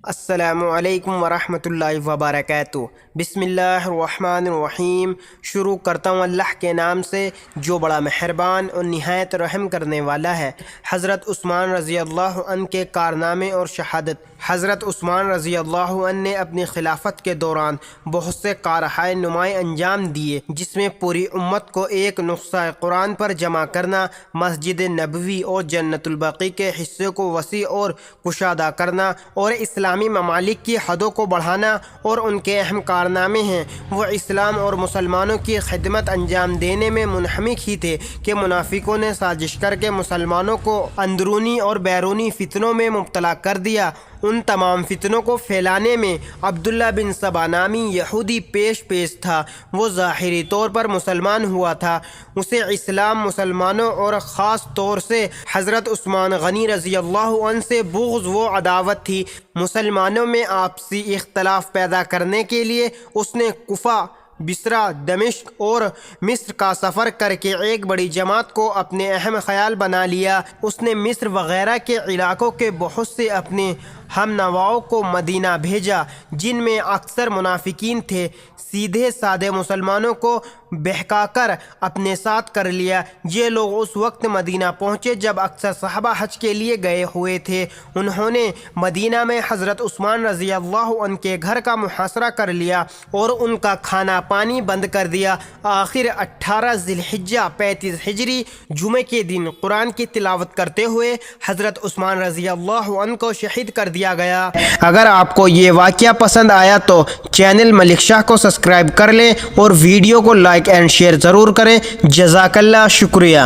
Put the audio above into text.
السلام علیکم ورحمۃ اللہ وبرکاتہ۔ بسم اللہ الرحمن الرحیم۔ شروع کرتا ہوں اللہ کے نام سے جو بڑا مہربان اور نہایت رحم کرنے والا ہے۔ حضرت عثمان رضی اللہ عنہ کے کارنامے اور شہادت۔ حضرت عثمان رضی اللہ عنہ نے اپنی خلافت کے دوران بہت سے کارہائے نمایاں انجام دیے، جس میں پوری امت کو ایک نسخہ قرآن پر جمع کرنا، مسجد نبوی اور جنت البقیع کے حصے کو وسیع اور کشادہ کرنا اور اسلامی ممالک کی حدوں کو بڑھانا اور ان کے اہم کارنامے ہیں۔ وہ اسلام اور مسلمانوں کی خدمت انجام دینے میں منہمک ہی تھے کہ منافقوں نے سازش کر کے مسلمانوں کو اندرونی اور بیرونی فتنوں میں مبتلا کر دیا۔ ان تمام فتنوں کو پھیلانے میں عبداللہ بن سبا نامی یہودی پیش تھا۔ وہ ظاہری طور پر مسلمان ہوا تھا، اسے اسلام، مسلمانوں اور خاص طور سے حضرت عثمان غنی رضی اللہ عنہ سے بغض و عداوت تھی۔ مسلمانوں میں آپسی اختلاف پیدا کرنے کے لیے اس نے کوفہ، بصرہ، دمشق اور مصر کا سفر کر کے ایک بڑی جماعت کو اپنے اہم خیال بنا لیا۔ اس نے مصر وغیرہ کے علاقوں کے بہت سے اپنے ہم نواؤں کو مدینہ بھیجا، جن میں اکثر منافقین تھے۔ سیدھے سادے مسلمانوں کو بہکا کر اپنے ساتھ کر لیا۔ یہ لوگ اس وقت مدینہ پہنچے جب اکثر صحابہ حج کے لیے گئے ہوئے تھے۔ انہوں نے مدینہ میں حضرت عثمان رضی اللہ عنہ کے گھر کا محاصرہ کر لیا اور ان کا کھانا پانی بند کر دیا۔ آخر 18 ذی الحجہ 35 ہجری جمعے کے دن قرآن کی تلاوت کرتے ہوئے حضرت عثمان رضی اللہ عنہ کو شہید کر دیا گیا۔ اگر آپ کو یہ واقعہ پسند آیا تو چینل ملک شاہ کو سبسکرائب کر لیں اور ویڈیو کو لائک اینڈ شیئر ضرور کریں۔ جزاک اللہ، شکریہ۔